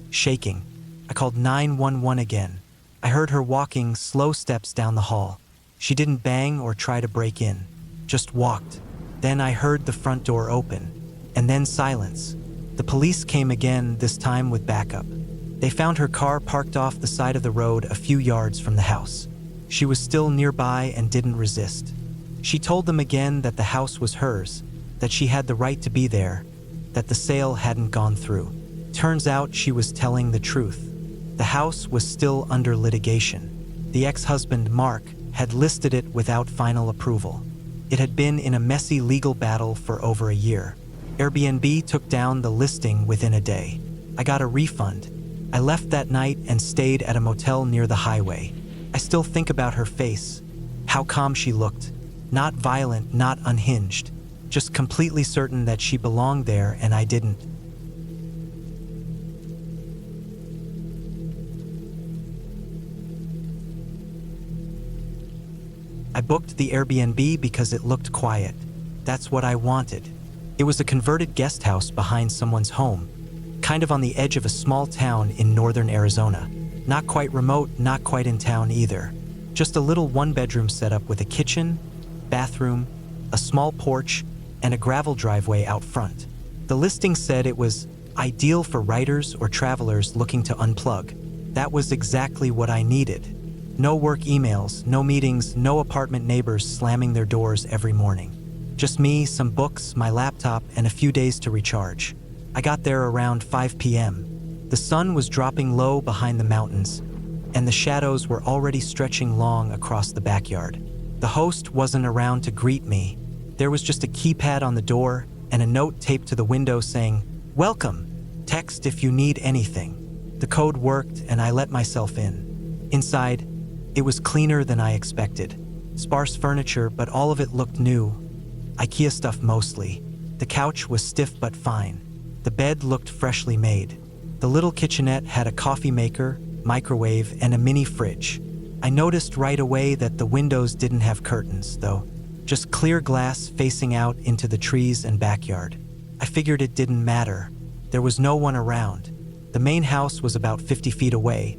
shaking. I called 911 again. I heard her walking slow steps down the hall. She didn't bang or try to break in, just walked. Then I heard the front door open, and then silence. The police came again, this time with backup. They found her car parked off the side of the road a few yards from the house. She was still nearby and didn't resist. She told them again that the house was hers, that she had the right to be there, that the sale hadn't gone through. Turns out she was telling the truth. The house was still under litigation. The ex-husband, Mark, had listed it without final approval. It had been in a messy legal battle for over a year. Airbnb took down the listing within a day. I got a refund. I left that night and stayed at a motel near the highway. I still think about her face, how calm she looked. Not violent, not unhinged, just completely certain that she belonged there and I didn't. I booked the Airbnb because it looked quiet. That's what I wanted. It was a converted guest house behind someone's home, kind of on the edge of a small town in northern Arizona. Not quite remote, not quite in town either. Just a little one-bedroom setup with a kitchen, bathroom, a small porch, and a gravel driveway out front. The listing said it was ideal for writers or travelers looking to unplug. That was exactly what I needed. No work emails, no meetings, no apartment neighbors slamming their doors every morning. Just me, some books, my laptop, and a few days to recharge. I got there around 5 p.m. The sun was dropping low behind the mountains, and the shadows were already stretching long across the backyard. The host wasn't around to greet me. There was just a keypad on the door and a note taped to the window saying, "Welcome. Text if you need anything." The code worked, and I let myself in. Inside, it was cleaner than I expected. Sparse furniture, but all of it looked new. IKEA stuff mostly. The couch was stiff but fine. The bed looked freshly made. The little kitchenette had a coffee maker, microwave, and a mini fridge. I noticed right away that the windows didn't have curtains, though. Just clear glass facing out into the trees and backyard. I figured it didn't matter. There was no one around. The main house was about 50 feet away,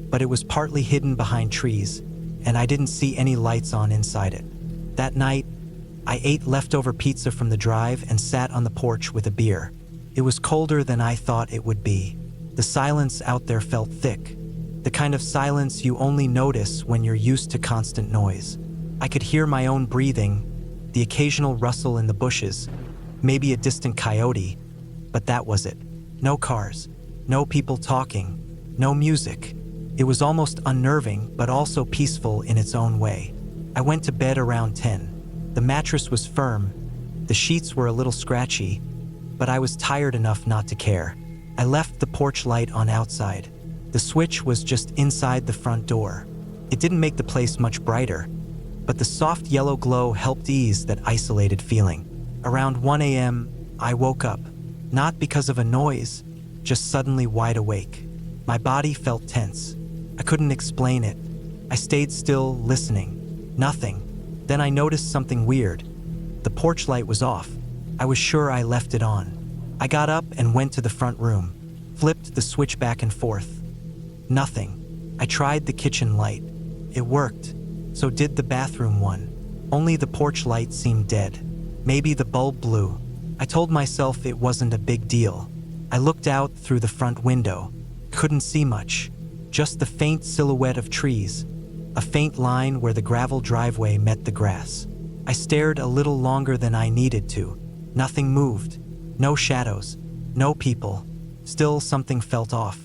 but it was partly hidden behind trees, and I didn't see any lights on inside it. That night, I ate leftover pizza from the drive and sat on the porch with a beer. It was colder than I thought it would be. The silence out there felt thick, the kind of silence you only notice when you're used to constant noise. I could hear my own breathing, the occasional rustle in the bushes, maybe a distant coyote, but that was it. No cars, no people talking, no music. It was almost unnerving, but also peaceful in its own way. I went to bed around 10. The mattress was firm. The sheets were a little scratchy, but I was tired enough not to care. I left the porch light on outside. The switch was just inside the front door. It didn't make the place much brighter, but the soft yellow glow helped ease that isolated feeling. Around 1 a.m., I woke up, not because of a noise, just suddenly wide awake. My body felt tense. I couldn't explain it. I stayed still, listening. Nothing. Then I noticed something weird. The porch light was off. I was sure I left it on. I got up and went to the front room, flipped the switch back and forth. Nothing. I tried the kitchen light. It worked. So did the bathroom one. Only the porch light seemed dead. Maybe the bulb blew. I told myself it wasn't a big deal. I looked out through the front window. Couldn't see much. Just the faint silhouette of trees. A faint line where the gravel driveway met the grass. I stared a little longer than I needed to. Nothing moved. No shadows. No people. Still, something felt off.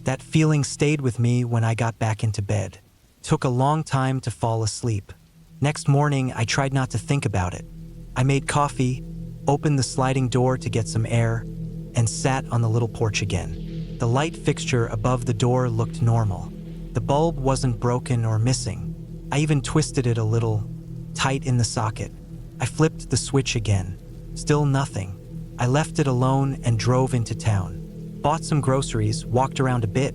That feeling stayed with me when I got back into bed. Took a long time to fall asleep. Next morning, I tried not to think about it. I made coffee, opened the sliding door to get some air, and sat on the little porch again. The light fixture above the door looked normal. The bulb wasn't broken or missing. I even twisted it a little, tight in the socket. I flipped the switch again. Still nothing. I left it alone and drove into town. Bought some groceries, walked around a bit,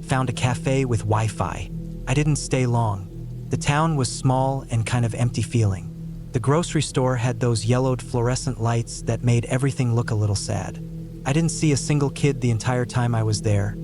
found a cafe with Wi-Fi. I didn't stay long. The town was small and kind of empty feeling. The grocery store had those yellowed fluorescent lights that made everything look a little sad. I didn't see a single kid the entire time I was there.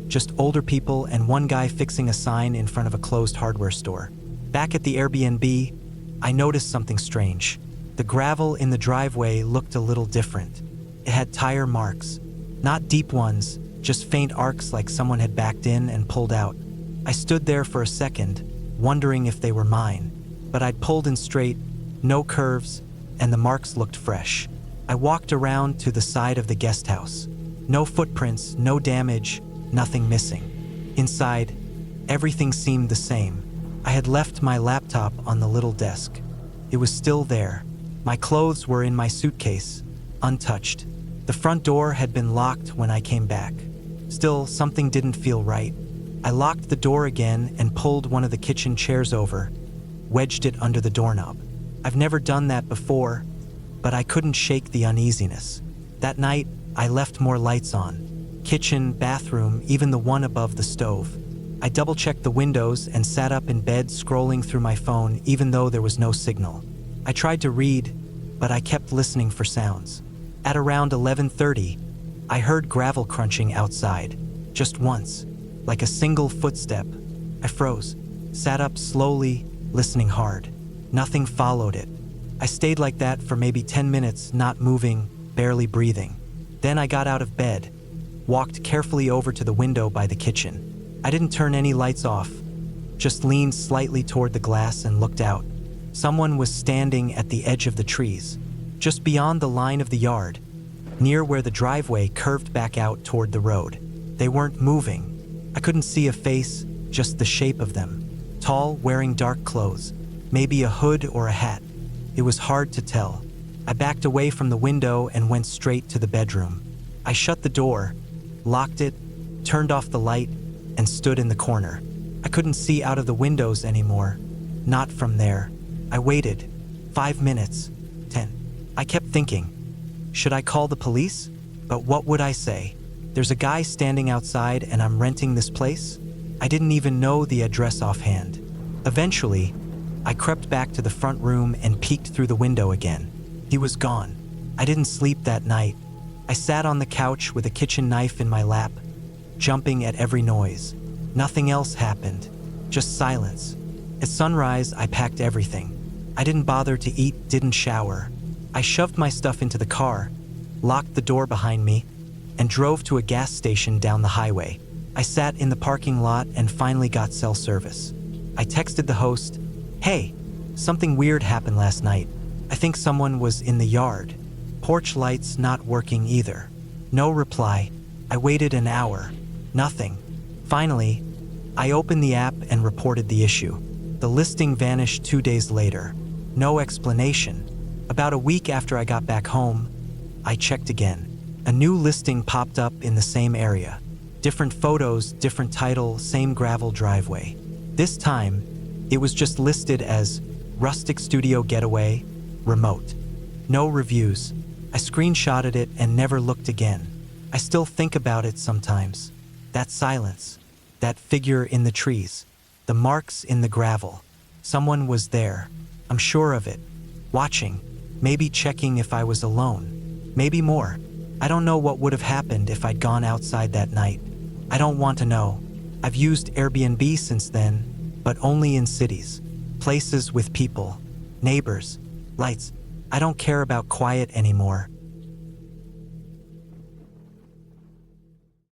Just older people and one guy fixing a sign in front of a closed hardware store. Back at the Airbnb, I noticed something strange. The gravel in the driveway looked a little different. It had tire marks. Not deep ones, just faint arcs like someone had backed in and pulled out. I stood there for a second, wondering if they were mine. But I'd pulled in straight, no curves, and the marks looked fresh. I walked around to the side of the guest house. No footprints, no damage, nothing missing. Inside, everything seemed the same. I had left my laptop on the little desk. It was still there. My clothes were in my suitcase, untouched. The front door had been locked when I came back. Still, something didn't feel right. I locked the door again and pulled one of the kitchen chairs over, wedged it under the doorknob. I've never done that before, but I couldn't shake the uneasiness. That night, I left more lights on. Kitchen, bathroom, even the one above the stove. I double-checked the windows and sat up in bed scrolling through my phone even though there was no signal. I tried to read, but I kept listening for sounds. At around 11:30, I heard gravel crunching outside, just once, like a single footstep. I froze, sat up slowly, listening hard. Nothing followed it. I stayed like that for maybe 10 minutes, not moving, barely breathing. Then I got out of bed, walked carefully over to the window by the kitchen. I didn't turn any lights off, just leaned slightly toward the glass and looked out. Someone was standing at the edge of the trees, just beyond the line of the yard, near where the driveway curved back out toward the road. They weren't moving. I couldn't see a face, just the shape of them. Tall, wearing dark clothes, maybe a hood or a hat. It was hard to tell. I backed away from the window and went straight to the bedroom. I shut the door, locked it, turned off the light, and stood in the corner. I couldn't see out of the windows anymore. Not from there. I waited. 5 minutes. 10. I kept thinking, should I call the police? But what would I say? There's a guy standing outside and I'm renting this place? I didn't even know the address offhand. Eventually, I crept back to the front room and peeked through the window again. He was gone. I didn't sleep that night. I sat on the couch with a kitchen knife in my lap, jumping at every noise. Nothing else happened, just silence. At sunrise, I packed everything. I didn't bother to eat, didn't shower. I shoved my stuff into the car, locked the door behind me, and drove to a gas station down the highway. I sat in the parking lot and finally got cell service. I texted the host, "Hey, something weird happened last night. I think someone was in the yard. Porch lights not working either." No reply. I waited an hour. Nothing. Finally, I opened the app and reported the issue. The listing vanished 2 days later. No explanation. About a week after I got back home, I checked again. A new listing popped up in the same area. Different photos, different title, same gravel driveway. This time, it was just listed as Rustic Studio Getaway, Remote. No reviews. I screenshotted it and never looked again. I still think about it sometimes. That silence. That figure in the trees. The marks in the gravel. Someone was there. I'm sure of it. Watching. Maybe checking if I was alone. Maybe more. I don't know what would have happened if I'd gone outside that night. I don't want to know. I've used Airbnb since then, but only in cities. Places with people. Neighbors. Lights. I don't care about quiet anymore.